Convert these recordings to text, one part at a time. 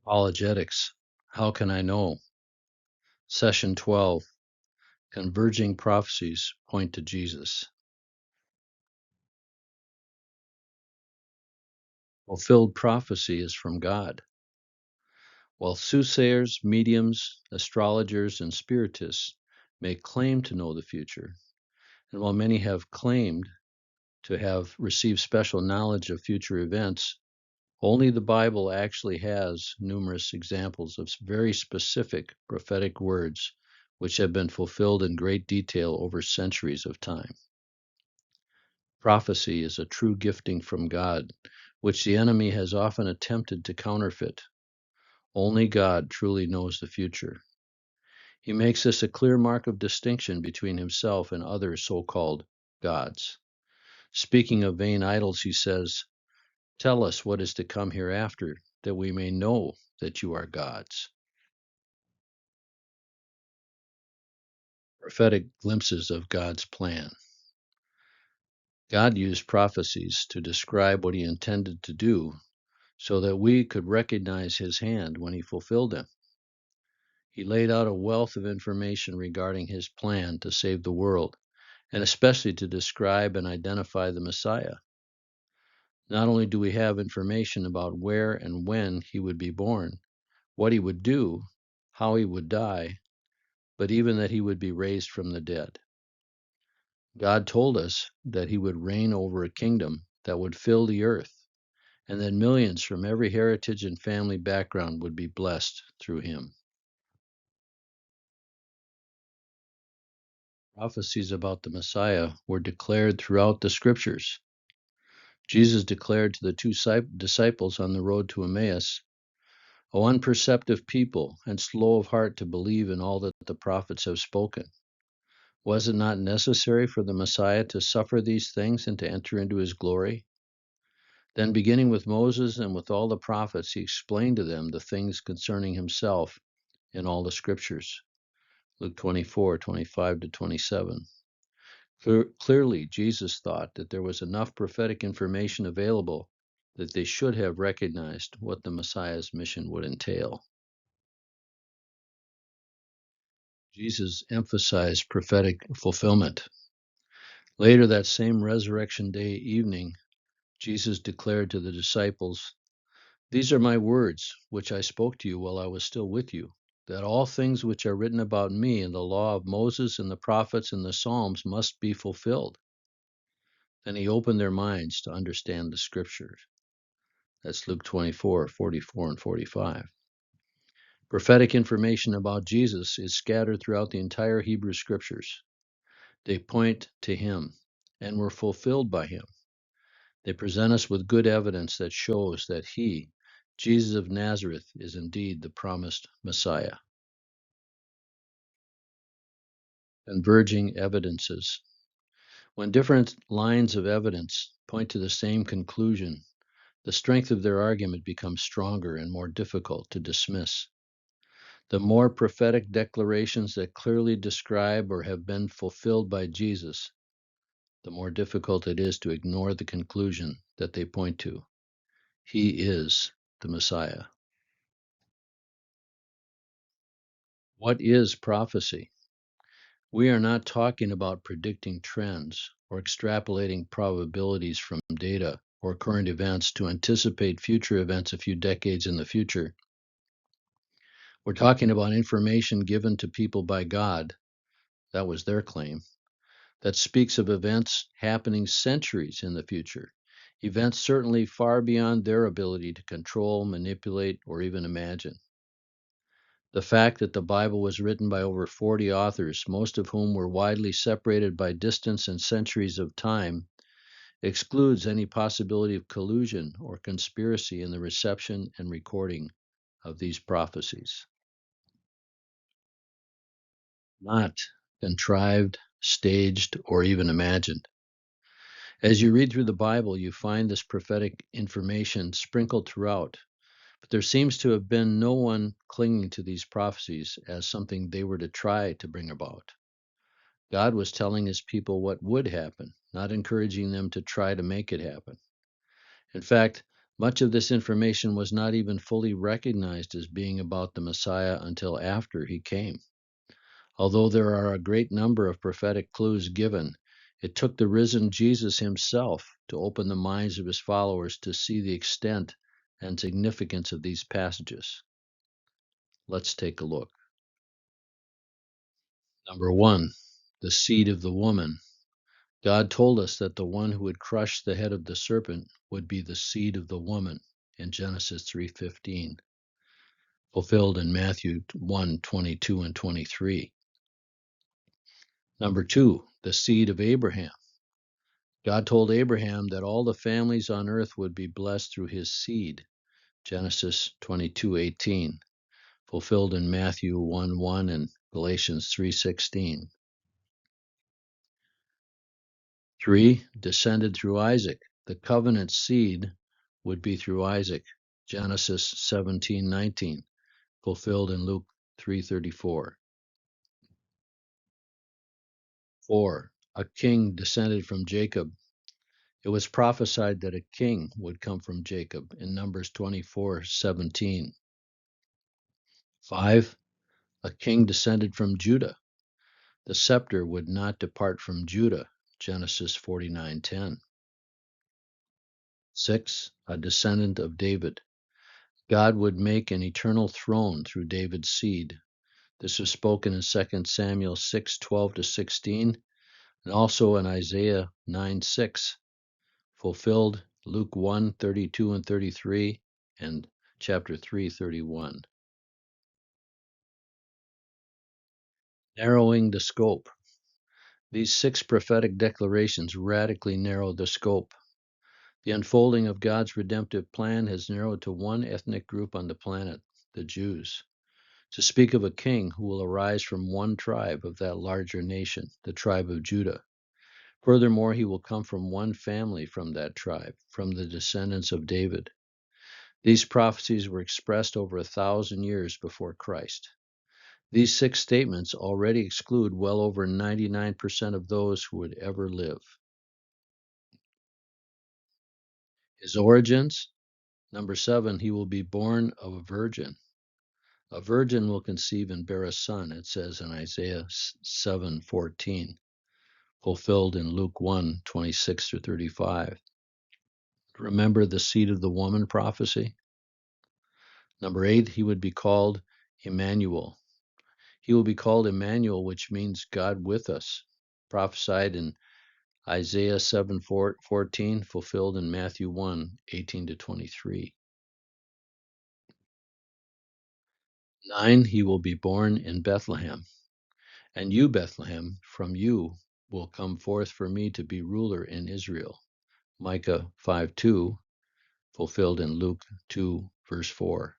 Apologetics. How can I know? Session 12. Converging prophecies point to Jesus. Fulfilled prophecy is from God. While soothsayers, mediums, astrologers, and spiritists may claim to know the future, and while many have claimed to have received special knowledge of future events, only the Bible actually has numerous examples of very specific prophetic words which have been fulfilled in great detail over centuries of time. Prophecy is a true gifting from God, which the enemy has often attempted to counterfeit. Only God truly knows the future. He makes this a clear mark of distinction between himself and other so-called gods. Speaking of vain idols, he says, "Tell us what is to come hereafter, that we may know that you are gods." Prophetic glimpses of God's plan. God used prophecies to describe what he intended to do so that we could recognize his hand when he fulfilled them. He laid out a wealth of information regarding his plan to save the world, and especially to describe and identify the Messiah. Not only do we have information about where and when he would be born, what he would do, how he would die, but even that he would be raised from the dead. God told us that he would reign over a kingdom that would fill the earth, and that millions from every heritage and family background would be blessed through him. Prophecies about the Messiah were declared throughout the scriptures. Jesus declared to the two disciples on the road to Emmaus, "O unperceptive people, and slow of heart to believe in all that the prophets have spoken. Was it not necessary for the Messiah to suffer these things and to enter into his glory?" Then, beginning with Moses and with all the prophets, he explained to them the things concerning himself in all the scriptures. Luke 24:25-27. Clearly, Jesus thought that there was enough prophetic information available that they should have recognized what the Messiah's mission would entail. Jesus emphasized prophetic fulfillment. Later that same resurrection day evening, Jesus declared to the disciples, "These are my words, which I spoke to you while I was still with you, that all things which are written about me in the law of Moses and the prophets and the Psalms must be fulfilled." Then he opened their minds to understand the scriptures. That's Luke 24:44 and 45. Prophetic information about Jesus is scattered throughout the entire Hebrew scriptures. They point to him and were fulfilled by him. They present us with good evidence that shows that he, Jesus of Nazareth, is indeed the promised Messiah. Converging evidences. When different lines of evidence point to the same conclusion, the strength of their argument becomes stronger and more difficult to dismiss. The more prophetic declarations that clearly describe or have been fulfilled by Jesus, the more difficult it is to ignore the conclusion that they point to. He is the Messiah. What is prophecy? We are not talking about predicting trends or extrapolating probabilities from data or current events to anticipate future events a few decades in the future. We're talking about information given to people by God, that was their claim, that speaks of events happening centuries in the future, events certainly far beyond their ability to control, manipulate, or even imagine. The fact that the Bible was written by over 40 authors, most of whom were widely separated by distance and centuries of time, excludes any possibility of collusion or conspiracy in the reception and recording of these prophecies. Not contrived, staged, or even imagined. As you read through the Bible, you find this prophetic information sprinkled throughout, but there seems to have been no one clinging to these prophecies as something they were to try to bring about. God was telling his people what would happen, not encouraging them to try to make it happen. In fact, Much of this information was not even fully recognized as being about the Messiah until after he came. Although there are a great number of prophetic clues given, it took the risen Jesus himself to open the minds of his followers to see the extent and significance of these passages. Let's take a look. Number 1, the seed of the woman. God told us that the one who would crush the head of the serpent would be the seed of the woman in Genesis 3:15, fulfilled in Matthew 1:22 and 23. Number 2, the seed of Abraham. God told Abraham that all the families on earth would be blessed through his seed, Genesis 22:18, fulfilled in Matthew 1:1 and Galatians 3:16. 3, descended through Isaac. The covenant seed would be through Isaac, Genesis 17:19, fulfilled in Luke 3:34. 4, a king descended from Jacob. It was prophesied that a king would come from Jacob in Numbers 24:17. 5, a king descended from Judah. The scepter would not depart from Judah, Genesis 49:10. 6, a descendant of David. God would make an eternal throne through David's seed. This was spoken in 2 Samuel 6:12-16, and also in Isaiah 9:6, fulfilled Luke 1:32 and 33, and chapter 3:31. Narrowing the scope. These 6 prophetic declarations radically narrow the scope. The unfolding of God's redemptive plan has narrowed to one ethnic group on the planet, the Jews. To speak of a king who will arise from one tribe of that larger nation, the tribe of Judah. Furthermore, he will come from one family from that tribe, from the descendants of David. These prophecies were expressed over 1,000 years before Christ. These 6 statements already exclude well over 99% of those who would ever live. His origins. Number 7, he will be born of a virgin. A virgin will conceive and bear a son, it says in Isaiah 7:14, fulfilled in Luke 1:26-35. Remember the seed of the woman prophecy? Number 8, he would be called Emmanuel. He will be called Emmanuel, which means God with us, prophesied in Isaiah 7:14, fulfilled in Matthew 1:18-23. 9, he will be born in Bethlehem. And you, Bethlehem, from you will come forth for me to be ruler in Israel. Micah 5:2, fulfilled in Luke 2:4.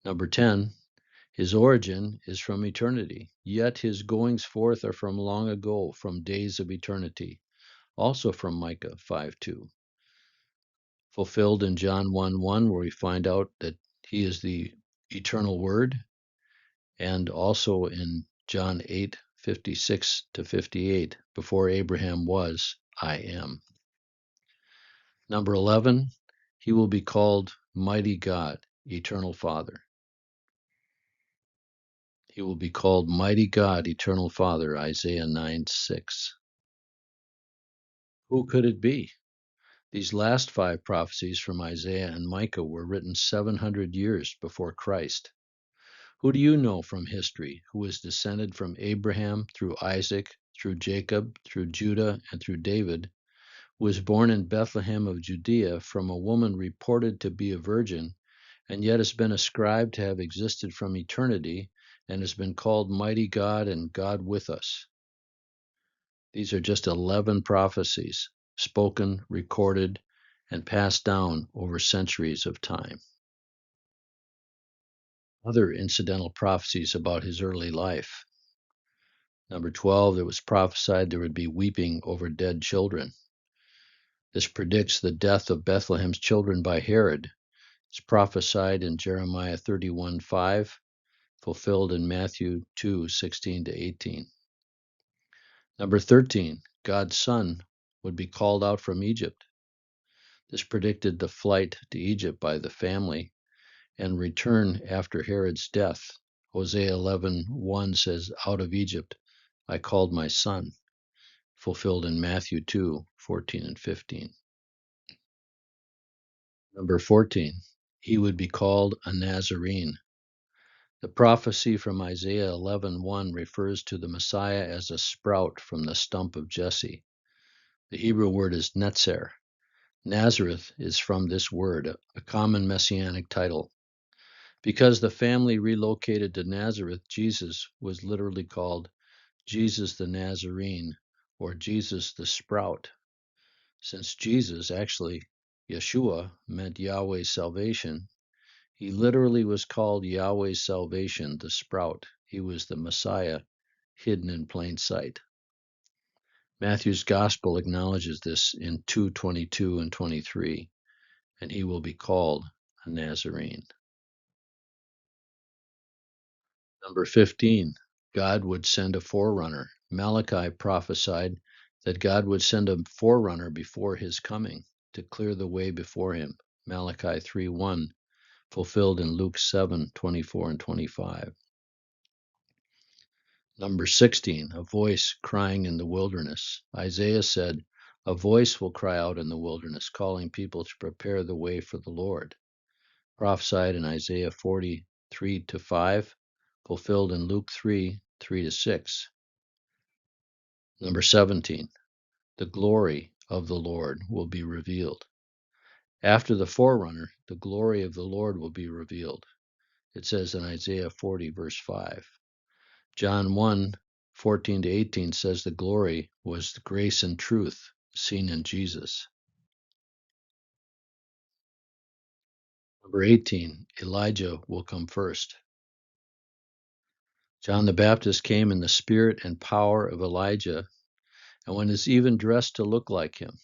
Number 10, his origin is from eternity, yet his goings forth are from long ago, from days of eternity, also from Micah 5:2. Fulfilled in John 1:1, where we find out that he is the eternal word, and also in John 8:56-58, before Abraham was, I am. Number 11, he will be called Mighty God, Eternal Father. He will be called Mighty God, Eternal Father, Isaiah 9:6. Who could it be? These last 5 prophecies from Isaiah and Micah were written 700 years before Christ. Who do you know from history who is descended from Abraham through Isaac, through Jacob, through Judah, and through David, who was born in Bethlehem of Judea from a woman reported to be a virgin, and yet has been ascribed to have existed from eternity, and has been called Mighty God and God with us? These are just 11 prophecies, spoken, recorded, and passed down over centuries of time. Other incidental prophecies about his early life. Number 12, it was prophesied there would be weeping over dead children. This predicts the death of Bethlehem's children by Herod. It's prophesied in Jeremiah 31:5, fulfilled in Matthew 2:16-18. Number 13, God's son would be called out from Egypt. This predicted the flight to Egypt by the family and return after Herod's death. Hosea 11:1 says, "Out of Egypt I called my son," fulfilled in Matthew 2:14 and 15. Number 14, he would be called a Nazarene. The prophecy from Isaiah 11:1 refers to the Messiah as a sprout from the stump of Jesse. The Hebrew word is netzer. Nazareth is from this word, a common messianic title. Because the family relocated to Nazareth, Jesus was literally called Jesus the Nazarene or Jesus the Sprout. Since Jesus, actually Yeshua, meant Yahweh's salvation, he literally was called Yahweh's salvation, the Sprout. He was the Messiah hidden in plain sight. Matthew's gospel acknowledges this in 2:22 and 23, and he will be called a Nazarene. Number 15, God would send a forerunner. Malachi prophesied that God would send a forerunner before his coming to clear the way before him. Malachi 3:1, fulfilled in Luke 7:24 and 25. Number 16, a voice crying in the wilderness. Isaiah said, "A voice will cry out in the wilderness, calling people to prepare the way for the Lord." Prophesied in Isaiah 43:5, fulfilled in Luke 3:3-6. Number 17, the glory of the Lord will be revealed. After the forerunner, the glory of the Lord will be revealed. It says in Isaiah 40, verse 5. John 1:14-18 says the glory was the grace and truth seen in Jesus. Number 18, Elijah will come first. John the Baptist came in the spirit and power of Elijah, and was even dressed to look like him.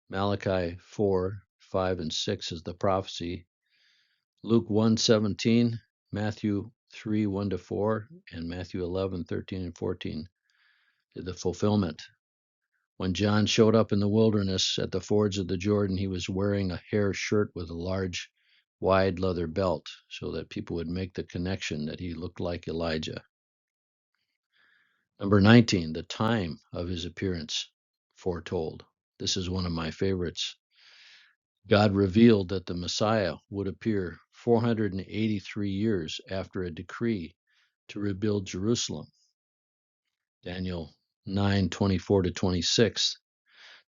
Malachi 4:5 and 6 is the prophecy. Luke 1:17, Matthew 3:1-4, and Matthew 11:13 and 14 is the fulfillment. When John showed up in the wilderness at the fords of the Jordan, he was wearing a hair shirt with a large, wide leather belt so that people would make the connection that he looked like Elijah. Number 19, the time of his appearance foretold. This is one of my favorites. God revealed that the Messiah would appear 483 years after a decree to rebuild Jerusalem. Daniel 9:24-26.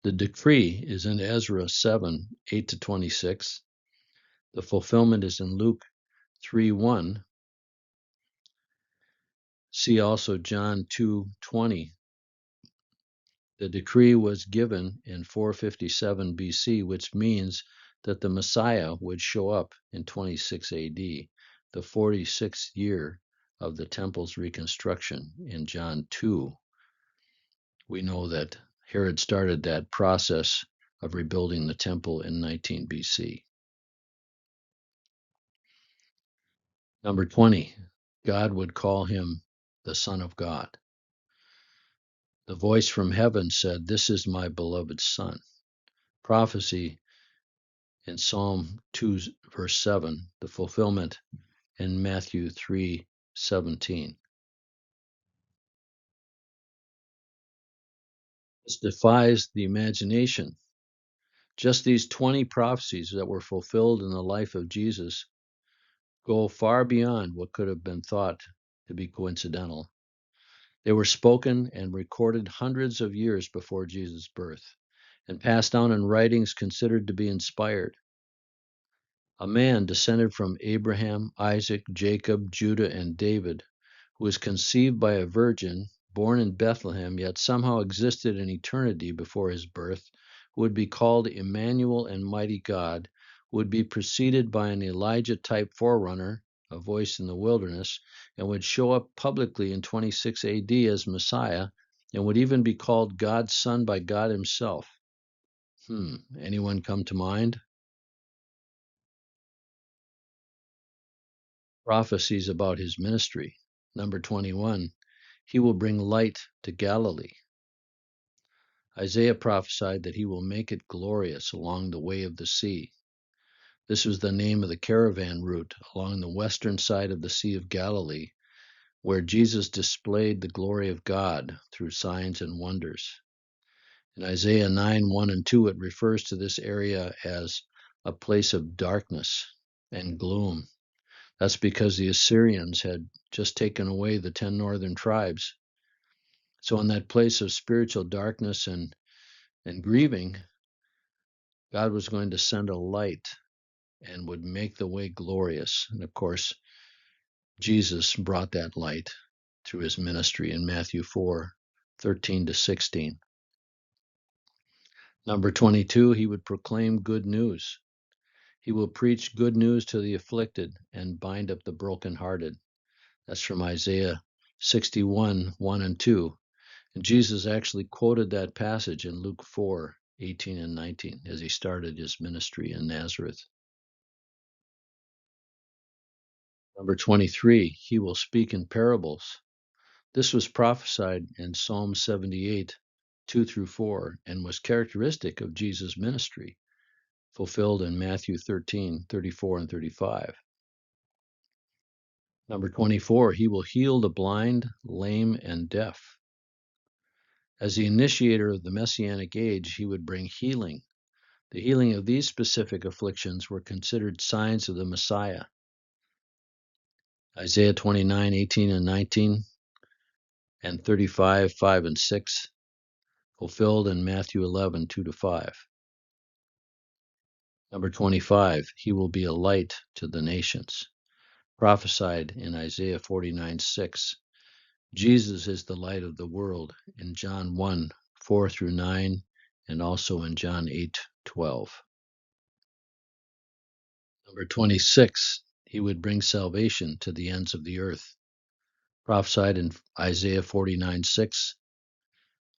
The decree is in Ezra 7:8-26. The fulfillment is in Luke 3:1. See also John 2:20. The decree was given in 457 BC, which means that the Messiah would show up in 26 AD, the 46th year of the temple's reconstruction. In John 2, we know that Herod started that process of rebuilding the temple in 19 BC. Number 20, God would call him the Son of God. The voice from heaven said, "This is my beloved Son." Prophecy in Psalm 2, verse 7, the fulfillment in Matthew 3:17. This defies the imagination. Just these 20 prophecies that were fulfilled in the life of Jesus go far beyond what could have been thought to be coincidental. They were spoken and recorded hundreds of years before Jesus' birth and passed down in writings considered to be inspired. A man descended from Abraham, Isaac, Jacob, Judah, and David, who was conceived by a virgin, born in Bethlehem, yet somehow existed in eternity before his birth, who would be called Emmanuel and Mighty God, would be preceded by an Elijah-type forerunner, a voice in the wilderness, and would show up publicly in 26 AD as Messiah, and would even be called God's Son by God himself. Anyone come to mind? Prophecies about his ministry. Number 21, he will bring light to Galilee. Isaiah prophesied that he will make it glorious along the way of the sea. This was the name of the caravan route along the western side of the Sea of Galilee, where Jesus displayed the glory of God through signs and wonders. In Isaiah 9, 1 and 2, it refers to this area as a place of darkness and gloom. That's because the Assyrians had just taken away the 10 northern tribes. So in that place of spiritual darkness and grieving, God was going to send a light and would make the way glorious. And of course, Jesus brought that light through his ministry in Matthew 4, 13 to 16. Number 22, he would proclaim good news. He will preach good news to the afflicted and bind up the brokenhearted. That's from Isaiah 61, 1 and 2. And Jesus actually quoted that passage in Luke 4, 18 and 19 as he started his ministry in Nazareth. Number 23, he will speak in parables. This was prophesied in Psalm 78, 2 through 4, and was characteristic of Jesus' ministry, fulfilled in Matthew 13, 34 and 35. Number 24, he will heal the blind, lame, and deaf. As the initiator of the Messianic age, he would bring healing. The healing of these specific afflictions were considered signs of the Messiah. Isaiah 29, 18 and 19, and 35, 5 and 6, fulfilled in Matthew 11, 2 to 5. Number 25, he will be a light to the nations. Prophesied in Isaiah 49, 6. Jesus is the light of the world in John 1, 4 through 9, and also in John 8, 12. Number 26, he would bring salvation to the ends of the earth. Prophesied in Isaiah 49, 6,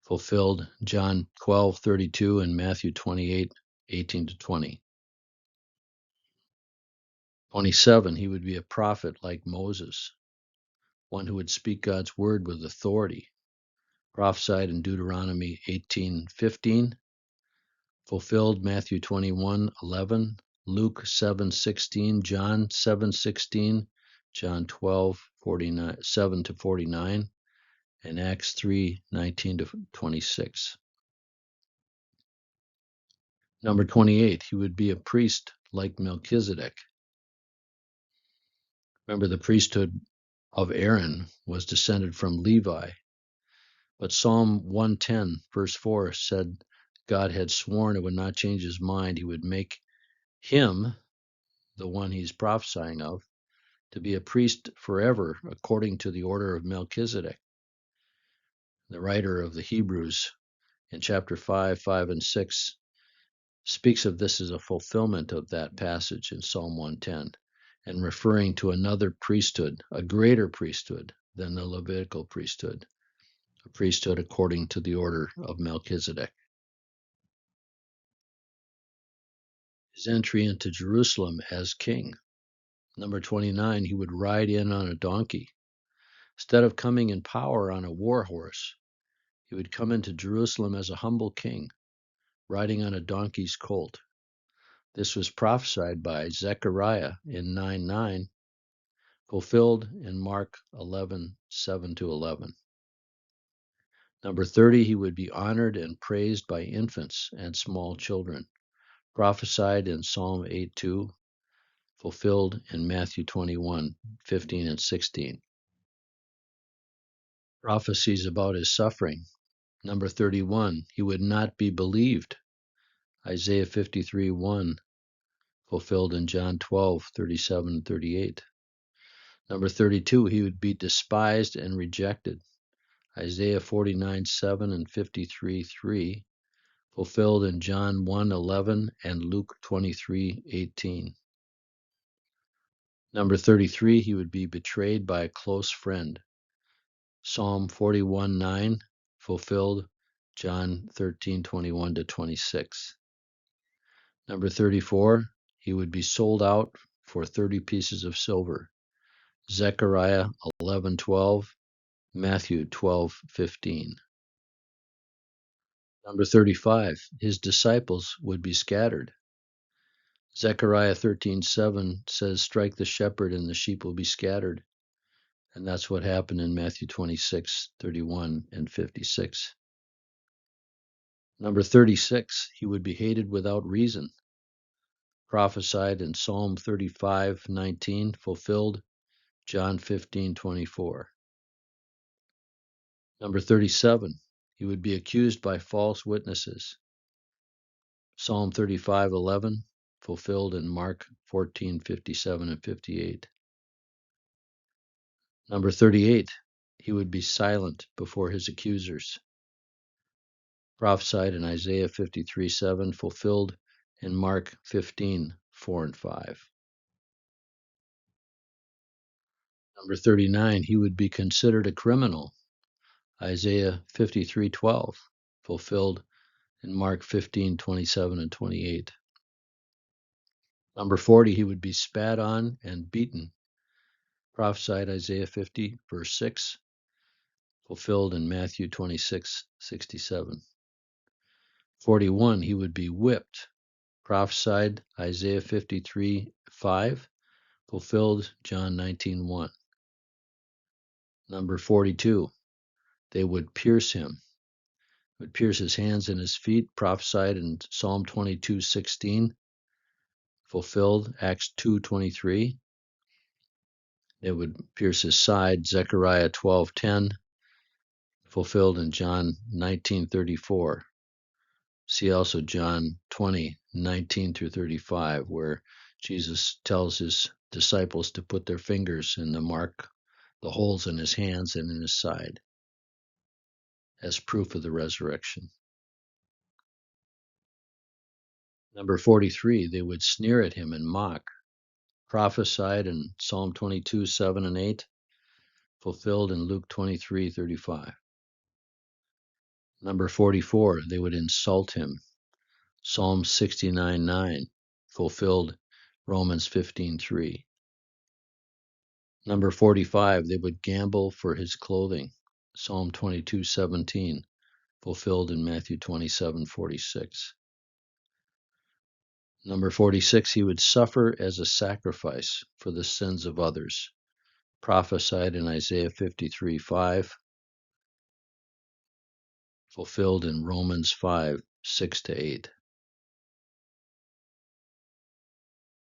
fulfilled John 12, 32, and Matthew 28, 18 to 20. 27, he would be a prophet like Moses, one who would speak God's word with authority. Prophesied in Deuteronomy 18:15, fulfilled Matthew 21:11, Luke 7:16, John 7:16, John 12:49, 7 to 49, and Acts 3:19 to 26. Number 28, he would be a priest like Melchizedek. Remember, the priesthood of Aaron was descended from Levi. But Psalm 110, verse 4 said God had sworn it would not change his mind. He would make him, the one he's prophesying of, to be a priest forever according to the order of Melchizedek. The writer of the Hebrews in chapter 5, 5 and 6 speaks of this as a fulfillment of that passage in Psalm 110 and referring to another priesthood, a greater priesthood than the Levitical priesthood, a priesthood according to the order of Melchizedek. His entry into Jerusalem as king. Number 29, he would ride in on a donkey. Instead of coming in power on a war horse, he would come into Jerusalem as a humble king, riding on a donkey's colt. This was prophesied by Zechariah in 9:9, fulfilled in Mark 11, 7 to 11. Number 30, he would be honored and praised by infants and small children, prophesied in Psalm 8:2, fulfilled in Matthew 21, 15 and 16. Prophecies about his suffering. Number 31, he would not be believed. Isaiah 53, 1, fulfilled in John 12, 37 and 38. Number 32, he would be despised and rejected. Isaiah 49, 7 and 53, 3, fulfilled in John 1, 11 and Luke 23, 18. Number 33, he would be betrayed by a close friend. Psalm 41, 9, fulfilled John 13, 21 to 26. Number 34, he would be sold out for 30 pieces of silver. Zechariah 11:12, Matthew 12:15. Number 35, his disciples would be scattered. Zechariah 13:7 says, strike the shepherd and the sheep will be scattered. And that's what happened in Matthew 26:31 and 56. Number 36, he would be hated without reason. Prophesied in Psalm 35:19, fulfilled John 15:24. Number 37, he would be accused by false witnesses. Psalm 35:11, fulfilled in Mark 14:57 and 58. Number 38, he would be silent before his accusers. Prophesied in Isaiah 53:7, fulfilled in Mark 15:4 and 5. Number 39, he would be considered a criminal. Isaiah 53:12, fulfilled in Mark 15:27 and 28. Number 40, he would be spat on and beaten. Prophesied Isaiah 50, verse 6, fulfilled in Matthew 26:67. 41, he would be whipped. Prophesied Isaiah 53:5, fulfilled John 19:1. Number 42, they would pierce him, would pierce his hands and his feet, prophesied in Psalm 22:16, fulfilled Acts 2:23. They would pierce his side, Zechariah 12:10, fulfilled in John 19:34. See also John 20:19 through 35, where Jesus tells his disciples to put their fingers in the holes in his hands and in his side, as proof of the resurrection. Number 43, they would sneer at him and mock. Prophesied in Psalm 22:7 and 8, fulfilled in Luke 23:35. Number 44, they would insult him. Psalm 69:9, fulfilled Romans 15:3. Number 45, they would gamble for his clothing. Psalm 22:17, fulfilled in Matthew 27:46. Number 46, he would suffer as a sacrifice for the sins of others. Prophesied in Isaiah 53:5, fulfilled in Romans 5:6 to 8.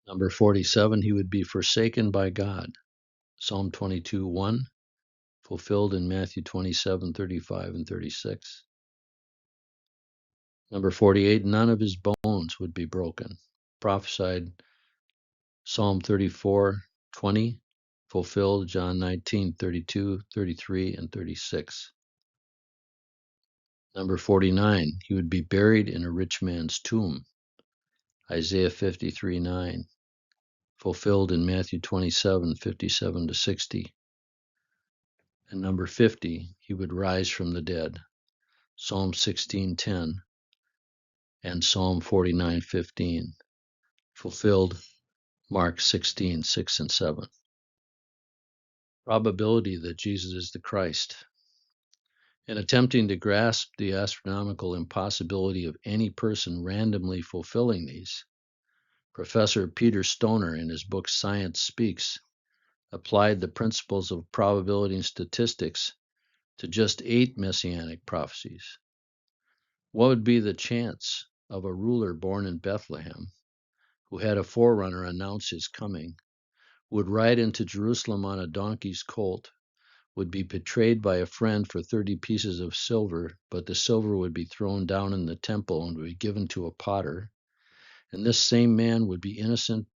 Number 47, he would be forsaken by God. Psalm 22:1, fulfilled in Matthew 27:35 and 36. Number 48, none of his bones would be broken. Prophesied Psalm 34:20, fulfilled John 19:32, 33, and 36. Number 49, he would be buried in a rich man's tomb. Isaiah 53:9, fulfilled in Matthew 27:57 to 60. And number 50, he would rise from the dead. Psalm 16:10 and Psalm 49:15, fulfilled Mark 16:6 and 7. Probability that Jesus is the Christ. In attempting to grasp the astronomical impossibility of any person randomly fulfilling these, Professor Peter Stoner, in his book Science Speaks, applied the principles of probability and statistics to just 8 messianic prophecies. What would be the chance of a ruler born in Bethlehem, who had a forerunner announce his coming, would ride into Jerusalem on a donkey's colt, would be betrayed by a friend for 30 pieces of silver, but the silver would be thrown down in the temple and would be given to a potter, and this same man would be innocent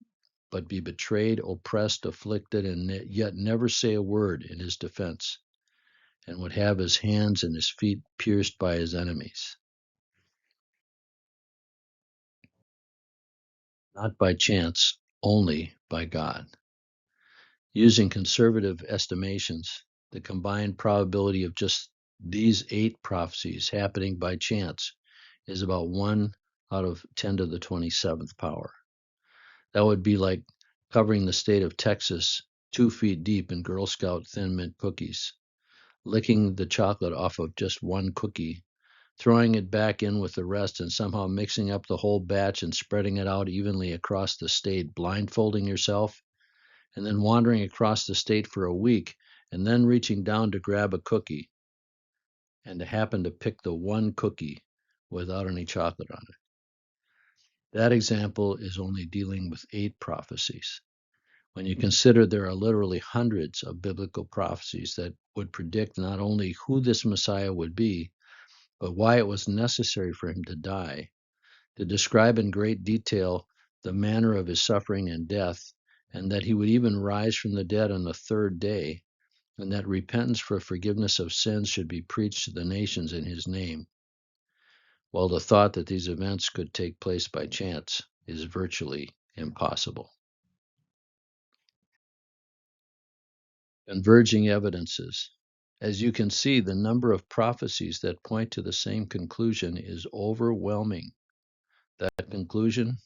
but be betrayed, oppressed, afflicted, and yet never say a word in his defense, and would have his hands and his feet pierced by his enemies. Not by chance, only by God. Using conservative estimations, the combined probability of just these 8 prophecies happening by chance is about 1 out of 10 to the 27th power. That would be like covering the state of Texas 2 feet deep in Girl Scout Thin Mint cookies, licking the chocolate off of just one cookie throwing it back in with the rest and somehow mixing up the whole batch and spreading it out evenly across the state, blindfolding yourself, and then wandering across the state for a week, and then reaching down to grab a cookie and to happen to pick the one cookie without any chocolate on it. That example is only dealing with 8 prophecies. When you consider there are literally hundreds of biblical prophecies that would predict not only who this Messiah would be, but why it was necessary for him to die, to describe in great detail the manner of his suffering and death, and that he would even rise from the dead on the 3rd day, and that repentance for forgiveness of sins should be preached to the nations in his name. While the thought that these events could take place by chance is virtually impossible. Converging evidences. As you can see, the number of prophecies that point to the same conclusion is overwhelming. That conclusion?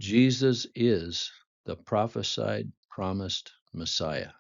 Jesus is the prophesied, promised Messiah.